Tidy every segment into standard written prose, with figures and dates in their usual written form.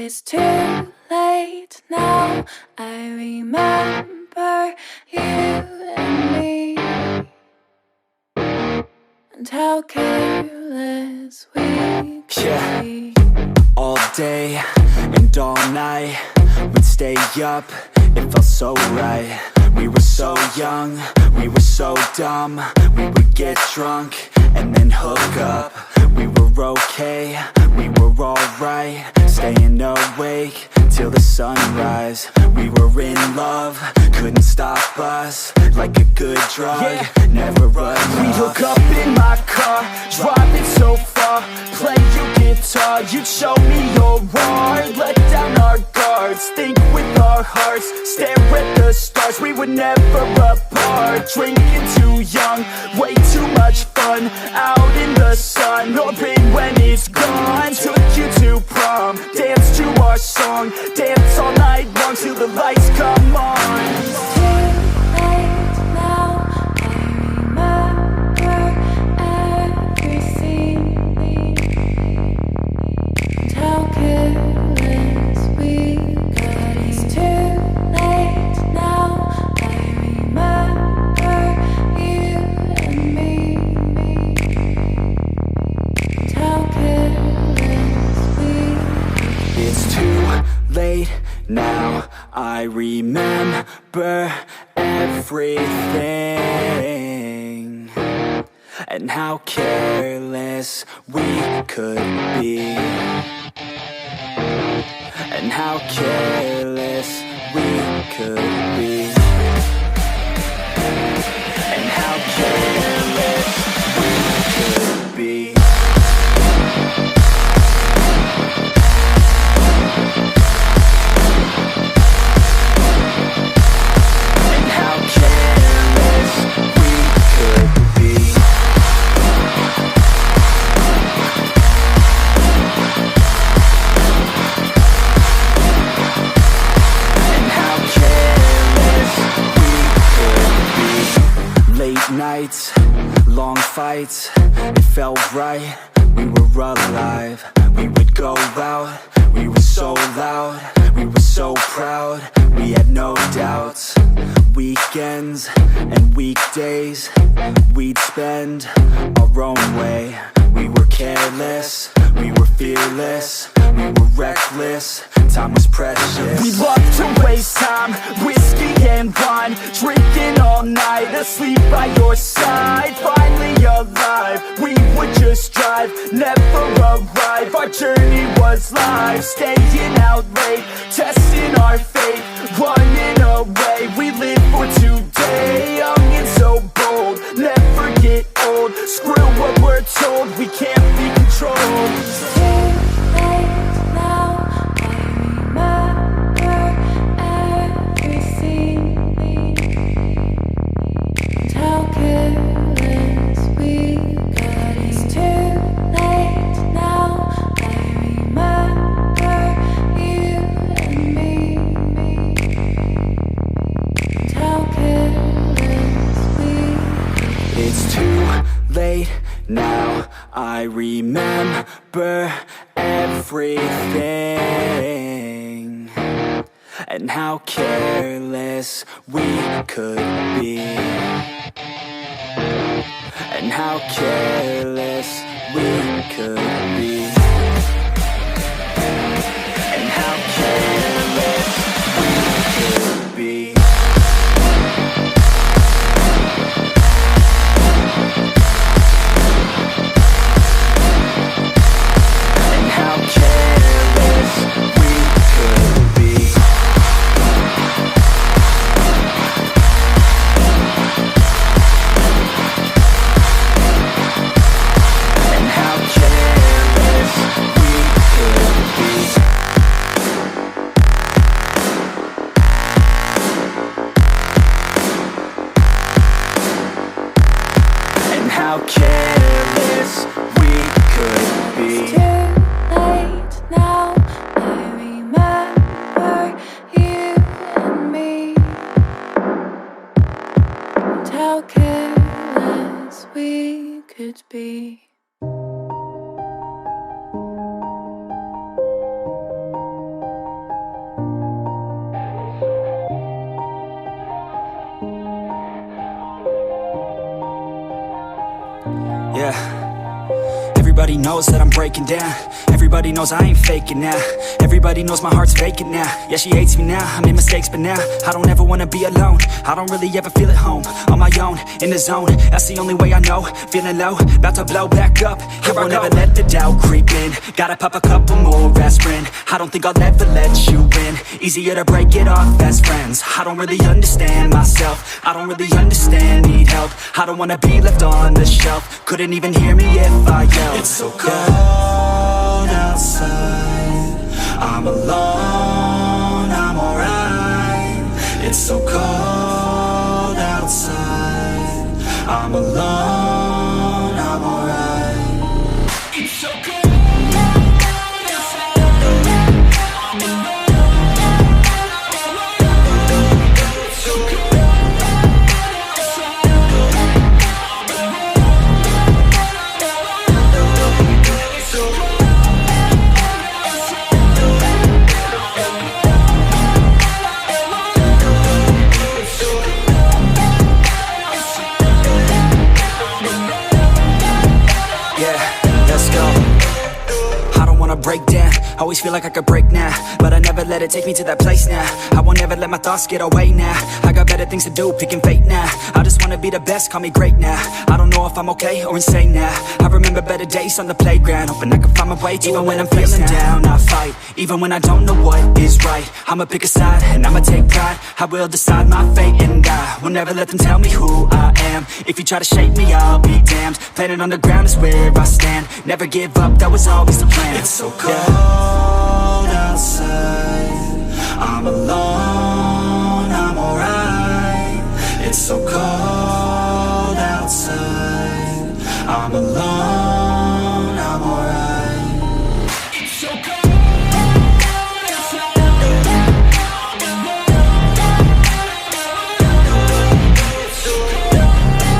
it's too late now. I remember you and me, and how careless we could be. All day and all night, we'd stay up, it felt so right. We were so young, we were so dumb. We would get drunk and then hook up. We were okay, we were alright, staying awake till the sunrise. We were in love, couldn't stop us, like a good drug, never enough. We'd hook up in my car, driving so far, play your guitar, you'd show me your art, let down our guards, think with our hearts, stare at the stars. We were never apart, drinking too young, way too much fun, out in the sun, open when it's gone. Took you to prom, dance to our song, dance all night long till the lights come on. Now I remember everything, and how careless we could be, and how careless we could be, and how careless we could be. Nights, long fights, it felt right, we were alive. We would go out, we were so loud, we were so proud, we had no doubts. Weekends and weekdays, we'd spend our own way. We were careless, we were fearless, we were reckless, time was precious. We loved to waste time, whiskey and wine, drinking all night, asleep by your side. Finally alive, we would just drive, never arrive. Our journey was life, staying out late, testing our fate, running away. We live for today, young and so bold, never get old. Screw what we're told, we can't be controlled. Now I remember everything, and how careless we could be, and how careless we could be, and how careless we could be. Yeah. Everybody knows that I'm breaking down. Everybody knows I ain't faking now. Everybody knows my heart's vacant now. Yeah, she hates me now, I made mistakes but now I don't ever wanna be alone. I don't really ever feel at home. On my own, in the zone, that's the only way I know. Feeling low, about to blow back up. Here I won't ever let the doubt creep in. Gotta pop a couple more aspirin. I don't think I'll ever let you in. Easier to break it off best friends. I don't really understand myself. I don't really understand, need help. I don't wanna be left on the shelf. Couldn't even hear me if I yelled. It's so cold outside, I'm alone, I'm alright. It's so cold outside, I'm alone, I'm alright. It's so cold outside, I'm alone, it's so cold outside, break down, always feel like I could break now, but I never let it take me to that place now. I won't ever let my thoughts get away now. I got better things to do, picking fate now. I just wanna be the best, call me great now. I don't know if I'm okay or insane now. I remember better days on the playground, hoping I can find my way. Even when I'm feeling down, I fight. Even when I don't know what is right, I'ma pick a side and I'ma take pride. I will decide my fate and I will never let them tell me who I am. If you try to shape me, I'll be damned. Planet on the ground is where I stand. Never give up, that was always the plan. It's so cold outside, I'm alone, I'm alright. It's so cold outside, I'm alone, I'm alright. It's so cold outside, I'm alone, it's so cold outside,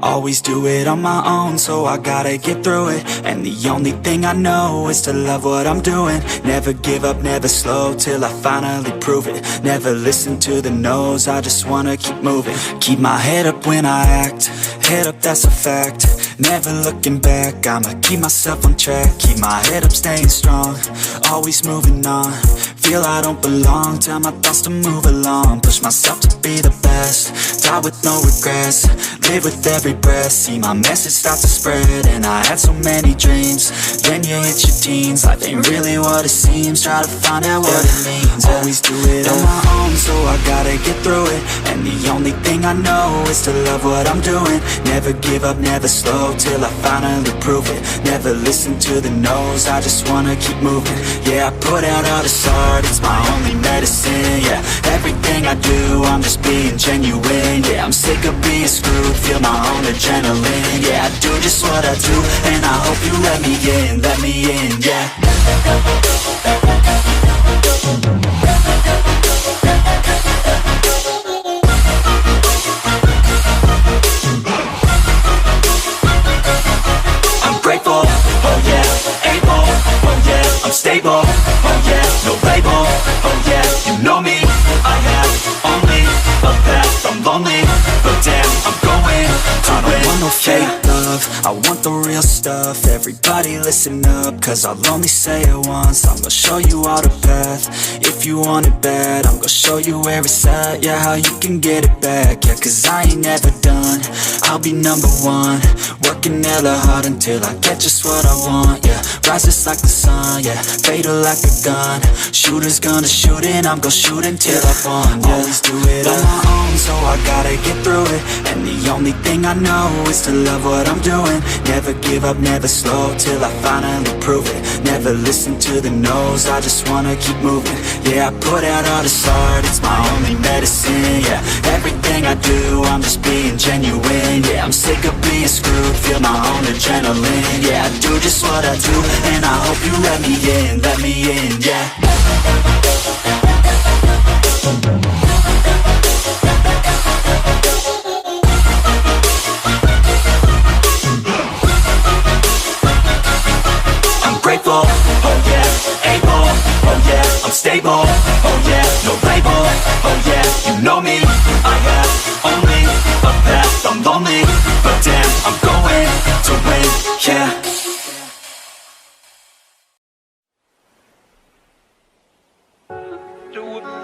always do it on my own, so I gotta get through it. And the only thing I know is to love what I'm doing. Never give up, never slow, till I finally prove it. Never listen to the no's, I just wanna keep moving. Keep my head up when I act, head up, that's a fact. Never looking back, I'ma keep myself on track. Keep my head up, staying strong, always moving on. Feel I don't belong, tell my thoughts to move along. Push myself to be the best, die with no regrets. Live with every breath, see my message start to spread. And I had so many dreams, then you hit your teens. Life ain't really what it seems, try to find out what it means. Always do it on my own, so I gotta get through it. And the only thing I know is to love what I'm doing. Never give up, never slow, till I finally prove it. Never listen to the no's, I just wanna keep moving. Yeah, I put out all this art, it's my only medicine. Yeah, everything I do, I'm just being genuine. Yeah, I'm sick of being screwed, feel my own adrenaline. Yeah, I do just what I do, and I hope you let me in, yeah. I'm grateful, oh yeah, able, oh yeah, I'm stable, oh yeah, no label, oh yeah, you know me, I have only a path, I'm lonely, but damn, I'm going to I don't win. want no fake love, I want the real stuff. stuff. Everybody listen up, cause I'll only say it once. I'm gonna show you all the path. If you want it bad, I'm gonna show you where it's at. Yeah, how you can get it back. Yeah, cause I ain't never done. I'll be number one, working hella hard until I get just what I want. Yeah, rises like the sun, yeah, fatal like a gun. Shooter's gonna shoot and I'm gonna shoot until I won. Yeah, always do it on my own, so I gotta get through it. And the only thing I know is to love what I'm doing. Never give up, never slow, till I finally prove it. Never listen to the no's, I just wanna keep moving. Yeah, I put out all this art, it's my only medicine. Yeah, everything I do, I'm just being genuine. Yeah, I'm sick of being screwed, feel my own adrenaline. Yeah, I do just what I do, and I hope you let me in, yeah. I'm grateful, oh yeah, able, oh yeah, I'm stable, oh yeah, no label, oh yeah, you know me, I have only a path, I'm lonely, but damn, I'm going to win, yeah. Do it